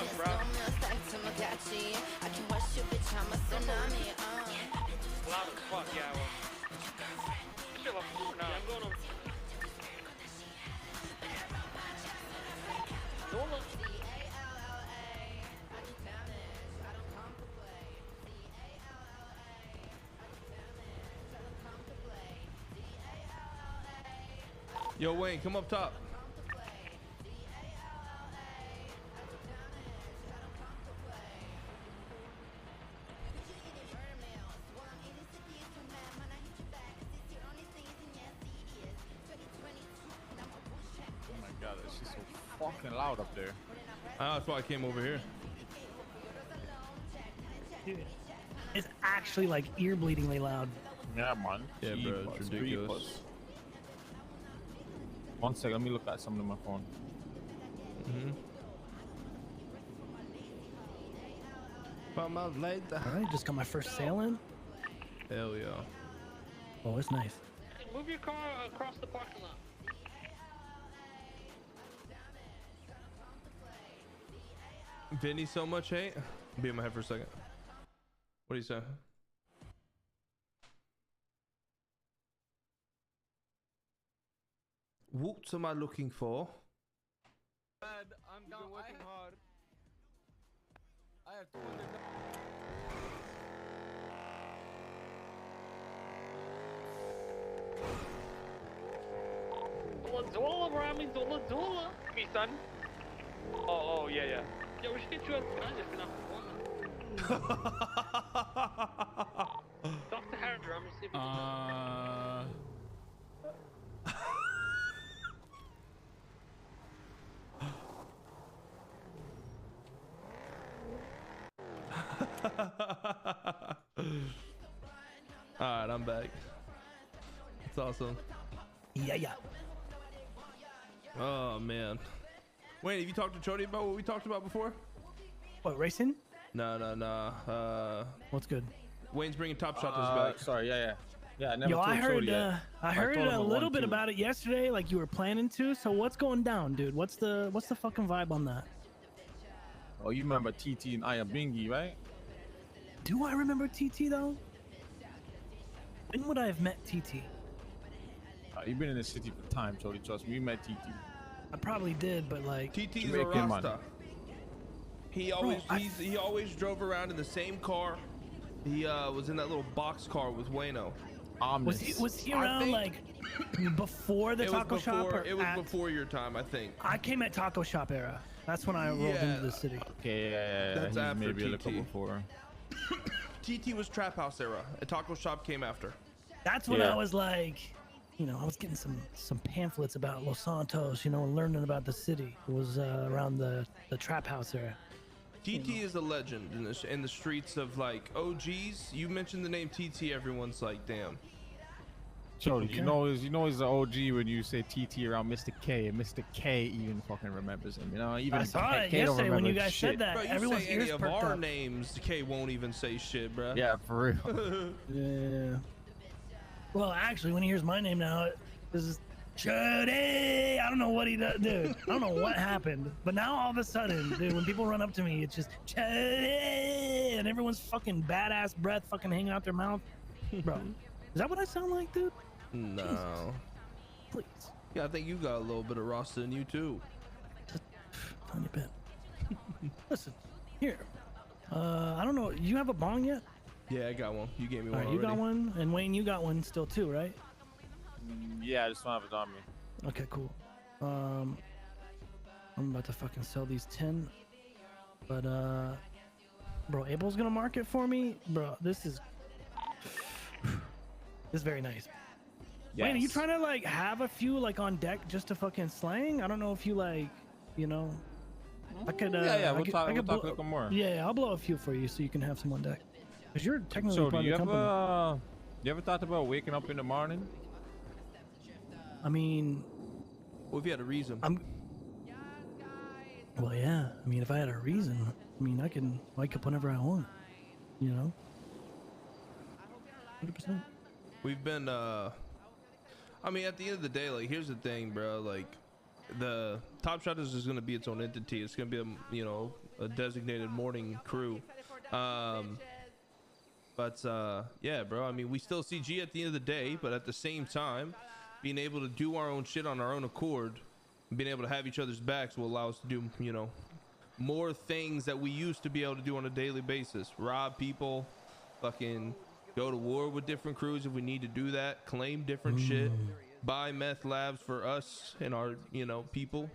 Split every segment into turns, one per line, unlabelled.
fuck, bro? Loud as fuck, yeah, well. Shit, well, no. Yeah, I'm going on. Nola.
Yo, Wayne, come up top.
Oh my god, it's just so fucking loud up there.
That's why I came over here.
Dude, it's actually like ear bleedingly loud.
Yeah, man.
Yeah, bro, it's ridiculous.
1 second, let me look at something on my phone.
All right, just got my first sale in.
Hell yeah.
Oh, it's nice.
Move your car across the parking lot.
Vinny, so much hate. Be in my head for a second. What do you say? What am I looking for?
I'm down. Working hard. I have 200.
Zola, Rami, Zola. Me, son. Oh, yeah. Yeah, we should get you a ganja for nothing. Talk to Harry, Rami, see if we
Alright, I'm back. It's awesome.
Yeah.
Oh man. Wait, have you talked to Chody about what we talked about before?
What, racing?
No.
What's good?
Wayne's bringing Top Shottas back.
Sorry, yeah. I never
Yo,
told
I heard,
Chody yet.
I heard
told him
a
I
little
want
bit
to.
about it yesterday, like you were planning to. So what's going down, dude? What's the fucking vibe on that?
Oh, you remember TT and Ayabingi, right?
Do I remember TT though? When would I have met TT?
You've been in the city for time, Chody. Trust me, you met TT.
I probably did, but like
TT's a
Jamaican
Rasta. He always
Bro,
he always drove around in the same car. He was in that little box car with Wayno.
was he around like before the taco shop? Or
it was before your time, I think.
I came at taco shop era. That's when I rolled into the city.
Okay, yeah.
That's
He's
after
maybe a little
TT.
before.
TT was Trap House era. A taco shop came after.
That's when I was like, you know, I was getting some pamphlets about Los Santos, you know, and learning about the city. It was around the trap house era.
TT is a legend in the streets of like OGs. You mentioned the name TT, everyone's like, damn.
Chody, you know he's the OG when you say TT around Mr. K, and Mr. K even fucking remembers him. You know, even
I saw it
K
yesterday when you guys
shit.
said that.
Bro, you
Everyone's
say any
ears
of
perked
our
up.
names, K won't even say shit, bro.
Yeah, for real.
Yeah. Well, actually, when he hears my name now, this is Chody. I don't know what he does, dude. I don't know what happened, but now all of a sudden, dude, when people run up to me, it's just Chody, and everyone's fucking badass breath fucking hanging out their mouth. Bro, is that what I sound like, dude?
No.
Jesus. Please.
Yeah, I think you got a little bit of Rasta in you too.
Tiny bit. Listen, here. I don't know. You have a bong yet?
Yeah, I got one. You gave me
All
one
right, you
already.
got one, and Wayne, you got one still too, right?
Yeah, I just don't have it on me.
Okay, cool. I'm about to fucking sell these 10, but bro, Abel's gonna mark it for me, bro. This is very nice.
Yes.
Wayne, are you trying to like have a few like on deck just to fucking slang? I don't know if you like, you know. I could.
We'll talk a little more.
Yeah, I'll blow a few for you so you can have some on deck. Cause you're technically
So,
part
do you
of the company.
ever thought about waking up in the morning?
I mean,
Well, if you had a reason.
well, yeah. I mean, if I had a reason, I mean, I can wake up whenever I want. You know. 100%.
We've been I mean, at the end of the day, like, here's the thing, bro. Like, the Top Shottas is going to be its own entity. It's going to be a designated morning crew. Yeah, bro, I mean, we still CG at the end of the day, but at the same time, being able to do our own shit on our own accord, being able to have each other's backs will allow us to do, more things that we used to be able to do on a daily basis. Rob people, fucking go to war with different crews if we need to do that, claim different shit, buy meth labs for us and our, people.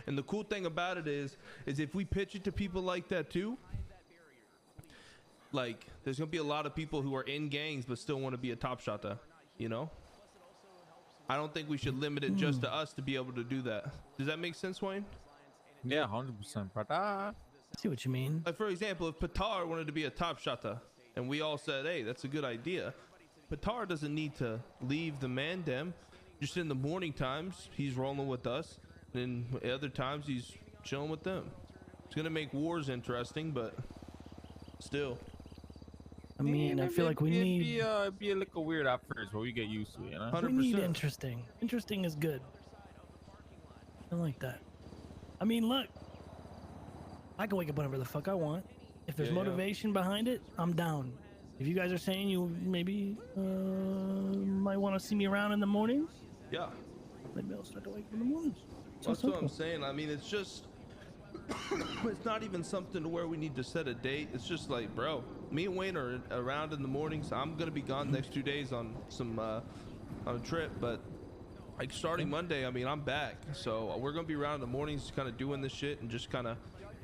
And the cool thing about it is if we pitch it to people like that too, like there's gonna be a lot of people who are in gangs but still want to be a top shotta, I don't think we should limit it just to us to be able to do that. Does that make sense, Wayne?
Yeah, 100%, brother.
I see what you mean.
Like, for example, if Patar wanted to be a top shotta and we all said, hey, that's a good idea, Patar doesn't need to leave the Mandem. Just in the morning times he's rolling with us, and other times he's chilling with them. It's gonna make wars interesting, but still.
I mean, I feel like we need.
It'd be a little weird at first, but we get used to it,
100%.
We need interesting. Interesting is good. I like that. I mean, look, I can wake up whenever the fuck I want. If there's motivation behind it, I'm down. If you guys are saying you maybe might want to see me around in the mornings,
Yeah,
maybe I'll start to wake up in the mornings.
that's what I'm saying. I mean, it's just it's not even something to where we need to set a date. It's just like, bro, me and Wayne are around in the mornings. I'm gonna be gone next 2 days on some on a trip, but like starting Monday, I mean, I'm back, so we're gonna be around in the mornings kind of doing this shit and just kind of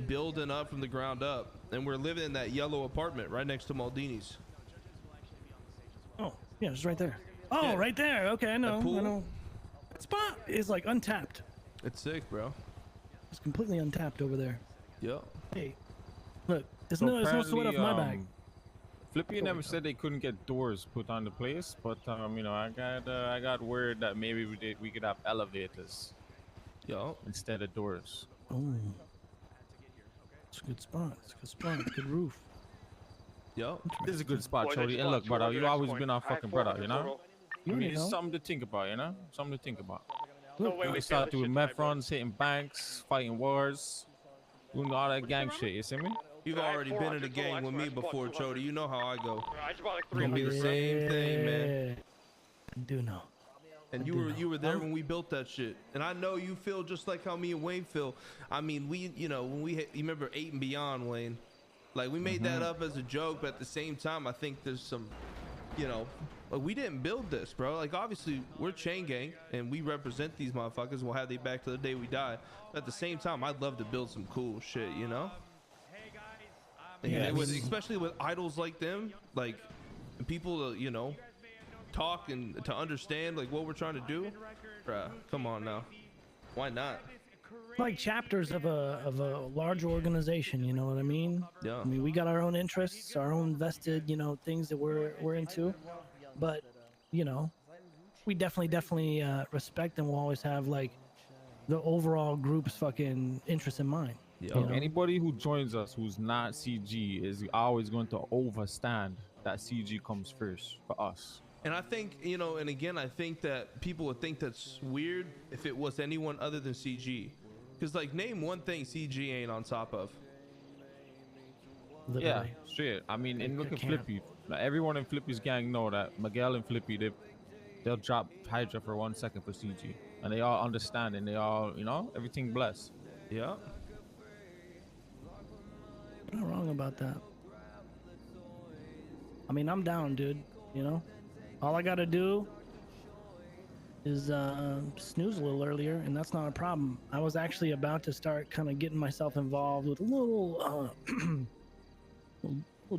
building up from the ground up. And we're living in that yellow apartment right next to Maldini's.
Oh, yeah, it's right there. Oh,
Yeah.
right there. Okay, I know.
That pool?
I know. That spot is like untapped.
It's sick, bro.
It's completely untapped over there.
Yep.
Hey, look, there's
So
no sweat off my bag.
Flippy never said they couldn't get doors put on the place, but I got word that maybe we could have elevators
Yo.
instead of doors.
Oh, it's a good spot. It's a good spot. Good roof.
Yo.
This is a good spot, Chody. And look, brother, you always been our fucking brother,
You
I mean,
already
it's
know.
something to think about, Something to think about.
Look,
We start doing meth runs, hitting banks, fighting wars, doing all that gang shit, you see me?
You've already been in a gang with me before, Chody. You know how I go.
I just bought like
It's gonna be the same thing, man.
Yeah. I do know.
And you were there when we built that shit. And I know you feel just like how me and Wayne feel. I mean, when we you remember 8 and Beyond, Wayne. Like, we made that up as a joke, but at the same time, I think there's some, like, we didn't build this, bro. Like, obviously, we're Chain Gang, and we represent these motherfuckers. We'll have they back to the day we die. But at the same time, I'd love to build some cool shit,
Yeah,
especially with idols like them, like, people to, talk and to understand, like, what we're trying to do. Bruh, come on now. Why not?
like chapters of a large organization, you know what I mean?
Yeah.
I mean, we got our own interests, our own vested, things that we're into, but we definitely respect and we'll always have like the overall group's fucking interest in mind.
Yeah.
You know?
Anybody who joins us who's not CG is always going to overstand that CG comes first for us.
And I think, and again, I think that people would think that's weird if it was anyone other than CG. Because, like, name one thing CG ain't on top of.
Literally.
Yeah, straight. I mean, and look at Flippy. Like, everyone in Flippy's gang know that Miguel and Flippy, they'll drop Hydra for 1 second for CG. And they all understand and they all, everything blessed.
Yeah.
You're not wrong about that. I mean, I'm down, dude. All I gotta do is snooze a little earlier, and that's not a problem. I was actually about to start kind of getting myself involved with a little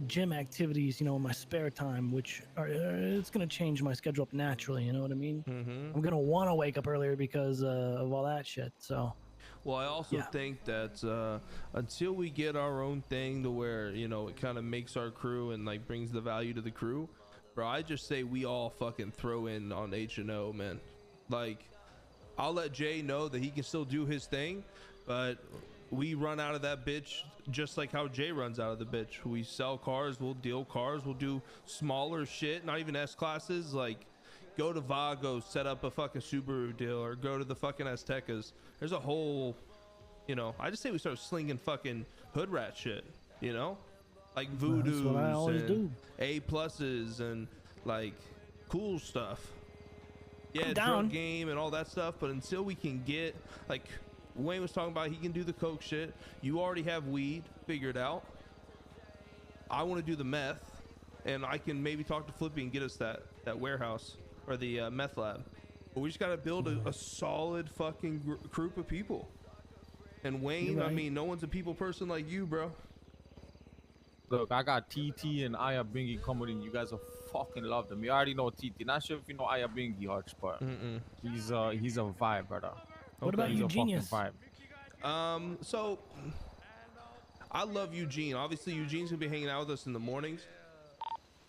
gym activities, in my spare time, which it's gonna change my schedule up naturally. You know what I mean?
Mm-hmm.
I'm gonna want to wake up earlier because of all that shit. So.
Well, I also think that until we get our own thing to where, it kind of makes our crew and like brings the value to the crew, bro, I just say we all fucking throw in on H&O, man. Like, I'll let Jay know that he can still do his thing, but we run out of that bitch just like how Jay runs out of the bitch. We sell cars, we'll deal cars, we'll do smaller shit, not even S-classes, like, go to Vago, set up a fucking Subaru deal, or go to the fucking Aztecas. There's a whole, you know, I just say we start slinging fucking hood rat shit, you know, like voodoos
what I always
and
do.
A+s and like cool stuff. Yeah,
I'm
drug
down.
game and all that stuff, but until we can get, like Wayne was talking about, he can do the coke shit. You already have weed figured out. I want to do the meth, and I can maybe talk to Flippy and get us that warehouse or the meth lab. But we just got to build a solid fucking group of people. And Wayne,
You're
I
right.
mean, no one's a people person like you, bro.
Look, I got TT and Ayabingi coming in. You guys will fucking love them. You already know TT. Not sure if you know Ayabingi, Hutch, but he's a vibe, brother.
What about
He's a fucking
Eugenius?
vibe.
So I love Eugene. Obviously, Eugene's gonna be hanging out with us in the mornings.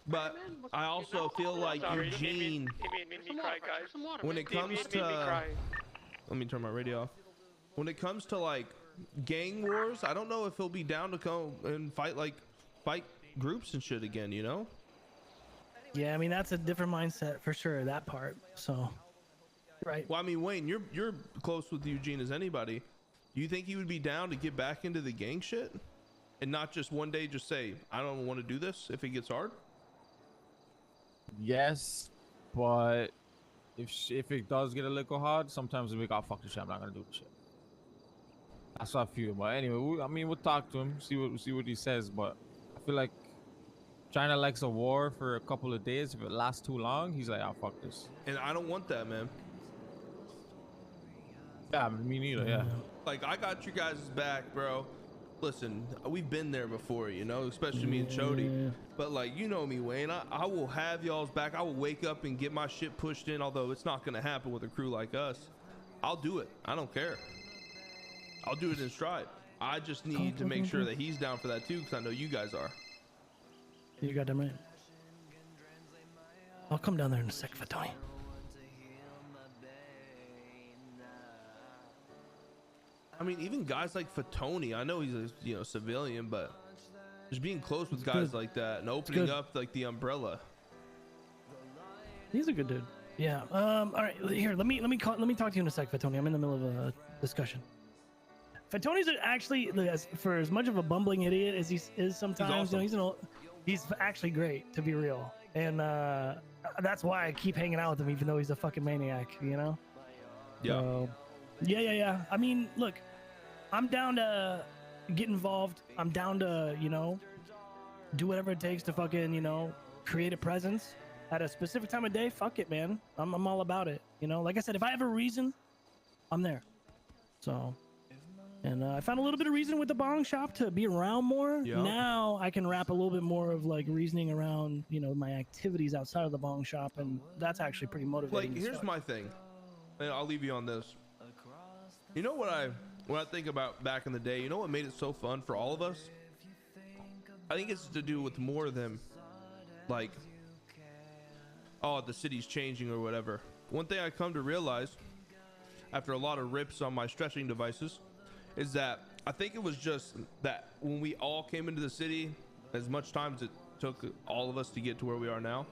But I also feel like
Sorry,
Eugene,
it made me cry, guys.
when it comes
It made me
to,
cry.
let me turn my radio off. When it comes to like gang wars, I don't know if he'll be down to come and fight groups and shit again, you know?
Yeah, I mean that's a different mindset for sure. That part. So, right.
Well, I mean, Wayne, you're close with Eugene as anybody. Do you think he would be down to get back into the gang shit and not just one day just say, I don't want to do this if it gets hard?
Yes, but if it does get a little hard, sometimes we got fuck the shit. I'm not gonna do the shit. That's how I feel. But anyway, we'll talk to him, see what he says. But I feel like China likes a war for a couple of days. If it lasts too long, he's like, "Oh, fuck this."
And I don't want that, man.
Yeah, me neither. Yeah.
Like, I got you guys' back, bro. Listen, we've been there before, you know, especially me and Chody. But like, you know me, Wayne, I will have y'all's back. I will wake up and get my shit pushed in, although it's not gonna happen with a crew like us. I'll do it. I don't care. I'll do it in stride. I just need to make sure that he's down for that too, because I know you guys are.
You got them right. I'll come down there in a sec, Fatoni.
I mean, even guys like Fatoni, I know he's a civilian, but just being close with guys like that and opening up like the umbrella.
He's a good dude. Yeah. All right. Here, let me talk to you in a sec, Fatoni. I'm in the middle of a discussion. Fatoni's actually, for as much of a bumbling idiot as he is sometimes,
He's awesome.
He's actually great, to be real, and that's why I keep hanging out with him, even though he's a fucking maniac, you know.
Yeah.
So, yeah. I mean, look, I'm down to get involved. I'm down to, do whatever it takes to fucking, create a presence at a specific time of day. Fuck it, man. I'm all about it. Like I said, if I have a reason, I'm there. So, and I found a little bit of reason with the bong shop to be around more.
Yeah.
Now I can wrap a little bit more of like reasoning around, my activities outside of the bong shop, and that's actually pretty motivating.
Like, here's my thing, and I'll leave you on this. You know what when I think about back in the day, you know what made it so fun for all of us? I think it's to do with more than like, oh, the city's changing or whatever. One thing I come to realize after a lot of rips on my stretching devices is that I think it was just that when we all came into the city, as much time as it took all of us to get to where we are now,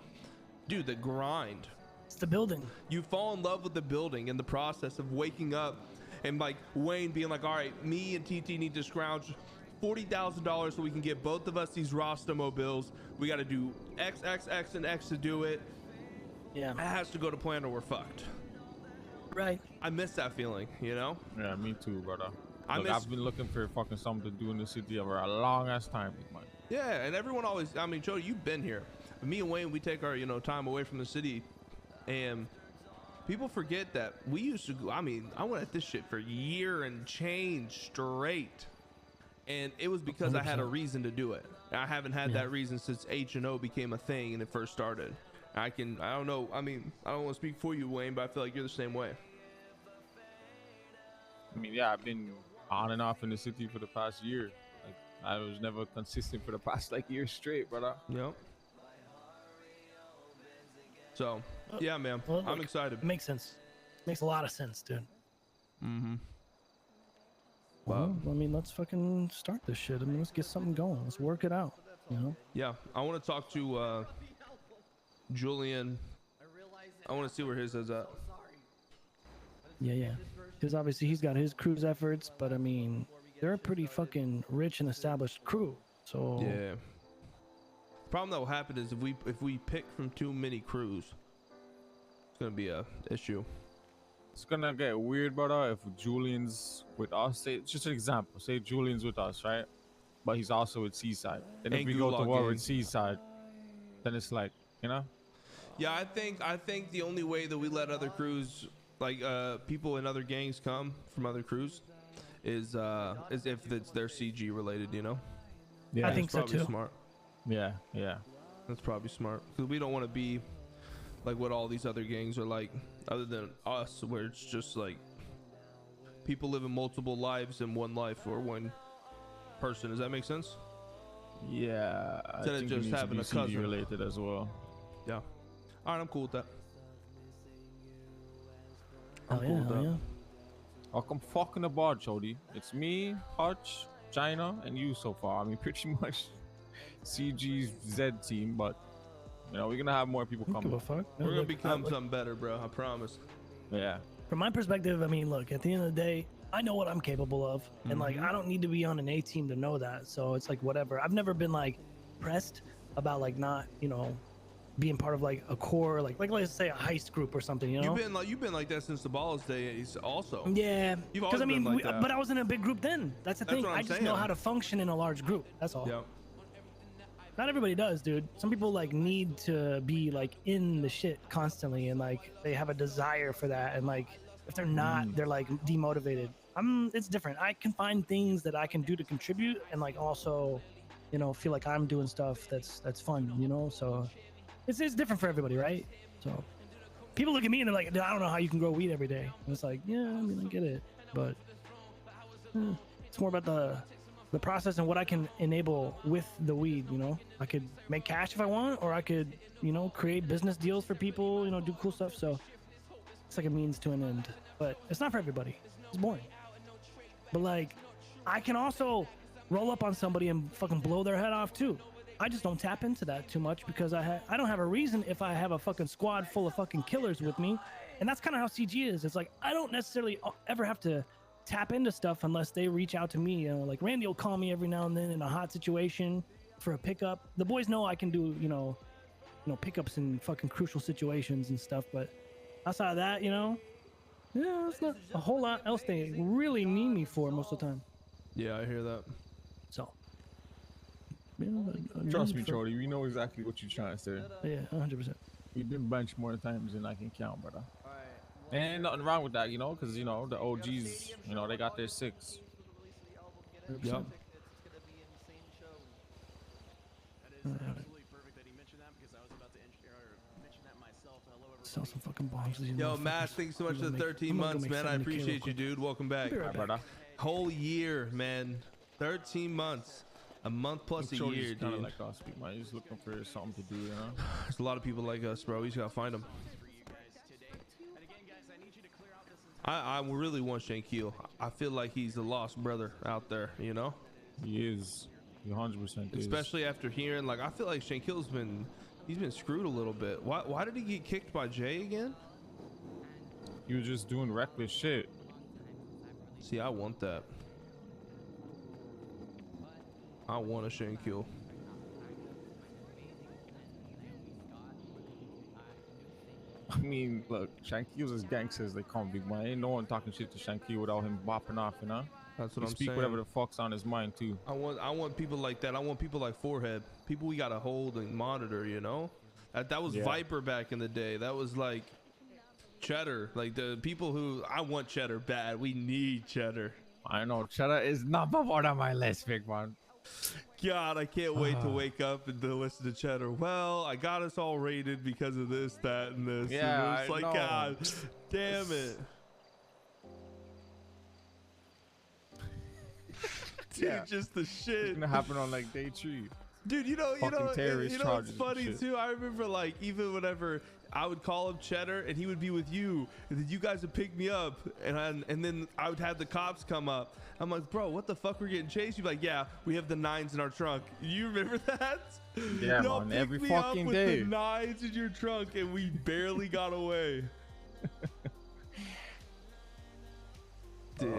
dude, the grind.
It's the building.
You fall in love with the building and the process of waking up and like Wayne being like, all right, me and TT need to scrounge $40,000 so we can get both of us these Rasta mobiles. We got to do X, X, X, and X to do it.
Yeah.
It has to go to plan or we're fucked.
Right.
I miss that feeling, you know?
Yeah, me too, brother. Look, I've been looking for fucking something to do in the city over a long ass time, man.
Yeah, and everyone always, I mean, Joe, you've been here. Me and Wayne, we take our, time away from the city, and people forget that we used to go, I mean, I went at this shit for a year and change straight. And it was because 100%. I had a reason to do it. I haven't had that reason since H&O became a thing and it first started. I don't know. I mean, I don't want to speak for you, Wayne, but I feel like you're the same way.
I mean, yeah, I've been on and off in the city for the past year. Like, I was never consistent for the past year straight, brother.
Yep. So, yeah, man,
well,
I'm excited.
Makes sense. Makes a lot of sense, dude.
Mm-hmm.
Well, I mean, let's fucking start this shit. I mean, let's get something going. Let's work it out,
Yeah, I want to talk to Julian I want to see where his is at.
Yeah. Because obviously he's got his crew's efforts, but I mean, they're a pretty fucking rich and established crew. So
Yeah. Problem that will happen is if we pick from too many crews, it's gonna be a issue.
It's gonna get weird, brother, if Julian's with us. Say, just an example. Say Julian's with us, right? But he's also with Seaside. Then if
And
we go to
Gulag
war
Gang.
with Seaside, then it's like, you know?
Yeah, I think the only way that we let other crews, like people in other gangs come from other crews, is if it's their CG related, you know?
Yeah,
I think so
Probably
too.
smart.
Yeah.
That's probably smart because we don't want to be like what all these other gangs are like, other than us, where it's just like people living multiple lives in one life or one person. Does that make sense?
Yeah. I
Instead of
think
just
it needs
having
to
a
be CG
cousin.
related as well.
Yeah. All right, I'm cool with that.
Oh
I'm cool with that.
yeah.
I'll come fucking aboard, Chody. It's me, Hutch, China, and you so far. I mean, pretty much CG's Z team, but you know, we're gonna have more people
Give a
coming.
fuck.
We're gonna
Look,
become something better, bro. I promise.
Yeah.
from my perspective, I mean, look, at the end of the day, I know what I'm capable of, and like I don't need to be on an A team to know that. So it's like whatever. I've never been like pressed about like not, you know, being part of like a core, like let's say a heist group or something, you know?
You've been like that since the Balls days, also.
Yeah,
You've
because I
always been
mean,
like that.
but I was in a big group then. That's the
That's
thing.
what I'm
I just know
saying.
how to function in a large group. That's all.
Yeah.
Not everybody does, dude. Some people like need to be like in the shit constantly, and like they have a desire for that, and like if they're not, they're like demotivated. It's different. I can find things that I can do to contribute, and like also, you know, feel like I'm doing stuff that's fun, you know. So it's different for everybody, right? So people look at me and they're like, I don't know how you can grow weed every day. And it's like, yeah, I mean, I get it, but it's more about the process and what I can enable with the weed. You know, I could make cash if I want, or I could, you know, create business deals for people, you know, do cool stuff. So it's like a means to an end, but it's not for everybody. It's boring. But like, I can also roll up on somebody and fucking blow their head off too. I just don't tap into that too much because I don't have a reason if I have a fucking squad full of fucking killers with me. And that's kind of how CG is. It's like, I don't necessarily ever have to tap into stuff unless they reach out to me. You know, like Randy will call me every now and then in a hot situation for a pickup. The boys know I can do, you know, pickups in fucking crucial situations and stuff. But outside of that, you know, yeah, it's not a whole lot else they really need me for most of the time.
Yeah, I hear that.
So, yeah,
Trust me, Chody. We know exactly what you're trying to say.
Yeah, 100%.
We've been benched more times than I can count, brother. And nothing wrong with that, you know, because you know the OGs, you know, they got their 6.
Yep.
Sell some fucking bombs.
Yo, Matt, thanks so much for the 13 months, man. I appreciate you, dude. Welcome back.
Be right back.
Brother.
Whole year, man. 13 months. A month plus a year,
kind of
dude.
like us, man. He's looking for something to do, you know.
There's a lot of people like us, bro. We just gotta find them. I really want Shankeel. I feel like he's the lost brother out there, you know?
He is. He 100% is.
Especially after hearing, like, I feel like Shankeel's been screwed a little bit. Why did he get kicked by Jay again?
He was just doing reckless shit.
See, I want that. I want a Shankeel.
I mean, look, Shankeel's as gangsters they come, big man. Ain't no one talking shit to Shankeel without him bopping off, you know?
That's what
He
I'm
speak
saying.
whatever the fuck's on his mind, too.
I want people like that. I want people like Forehead. People we gotta hold and monitor, you know? That was
Yeah.
Viper back in the day. That was like Cheddar. Like the people who I want Cheddar bad. We need Cheddar.
I know, Cheddar is number one on my list, big man.
God, I can't wait to wake up and to listen to Cheddar. Well, I got us all rated because of this, that, and this.
Yeah,
and it's
I
like,
know.
God damn it. Dude,
Yeah.
just the
It's
shit.
gonna happen on like day 3.
Dude, you know
Fucking terrorist
what's
charges and
funny
shit.
too? I remember like even whenever I would call up Cheddar and he would be with you, and then you guys would pick me up, and then I would have the cops come up. I'm like, bro, what the fuck? We're getting chased. You'd be like, yeah, we have the 9s in our trunk. You remember that?
Yeah,
Y'all
man,
picked
every
me
fucking
up with
day.
the 9s in your trunk, and we barely got away. Dude,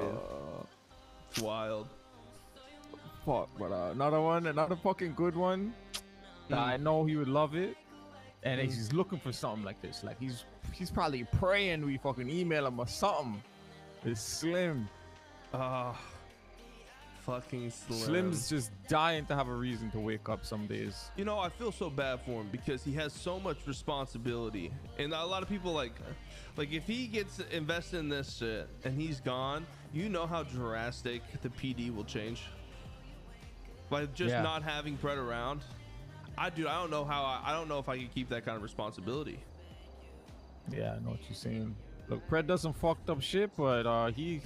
it's wild.
Fuck, but another fucking good one that I know he would love it, and he's looking for something like this. Like he's probably praying we fucking email him or something. It's Slim.
Fucking Slim.
Slim's just dying to have a reason to wake up some days.
You know, I feel so bad for him because he has so much responsibility, and a lot of people like if he gets invested in this shit and he's gone, you know how drastic the PD will change by just not having Pred around. I don't know if I can keep that kind of responsibility.
Yeah, I know what you're saying. Look, Pred does some fucked up shit, but he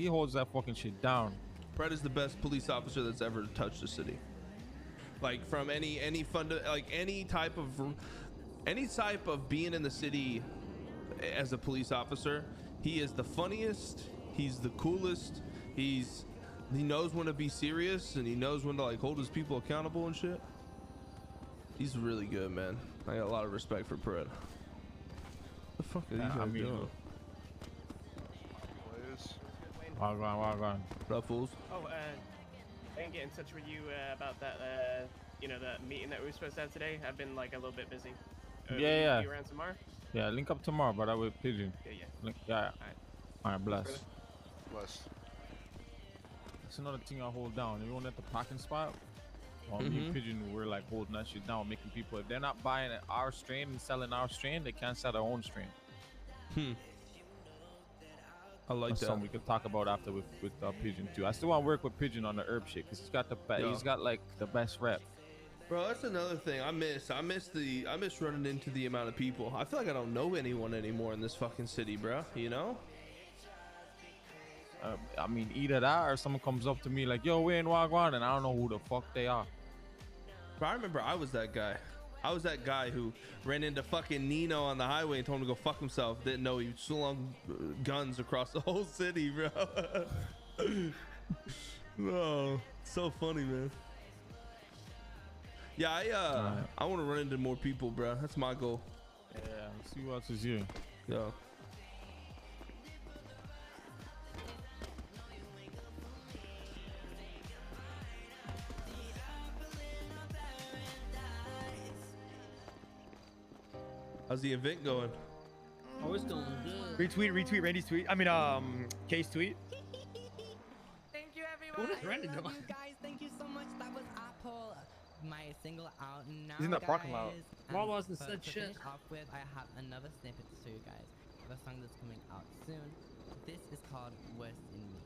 holds that fucking shit down.
Pred is the best police officer that's ever touched the city. Like from any type of being in the city as a police officer, he is the funniest. He's the coolest. He knows when to be serious, and he knows when to like hold his people accountable and shit. He's really good, man. I got a lot of respect for Pred. The fuck are you guys doing?
Wagwan.
What up, fools?
Oh, I can get in touch with you about that, that meeting that we were supposed to have today. I've been like a little bit busy.
Yeah.
You around tomorrow?
Yeah, link up tomorrow, but I will Pigeon.
Yeah.
All right, bless.
Bless.
That's another thing I hold down. Everyone at the parking spot, me and Pigeon, we're like holding that shit down, making people, if they're not buying our strain and selling our strain, they can't sell their own strain.
I like
That's
that.
something we could talk about after with Pigeon too. I still want to work with Pigeon on the herb shit because he's got like the best rep.
Bro, that's another thing I miss. I miss running into the amount of people. I feel like I don't know anyone anymore in this fucking city, bro. You know?
I mean, either that or someone comes up to me like, yo, we're in Wagwan, and I don't know who the fuck they are.
Bro, I remember I was that guy. I was that guy who ran into fucking Nino on the highway and told him to go fuck himself. Didn't know he slung guns across the whole city, bro. Oh, so funny, man. Yeah, I want to run into more people, bro. That's my goal.
Yeah, let's see what else is here.
Yo. How's the event going?
Oh, it's doing good.
Retweet Randy's tweet. I mean, Kay's tweet.
Thank you, everyone.
What is Randy doing?
You guys, thank you so much. That was Apple. My single out now.
He's in that parking lot.
Why wasn't
to
said shit?
finish off with, I have another snippet to show you guys of a song that's coming out soon. This is called Worst in Me.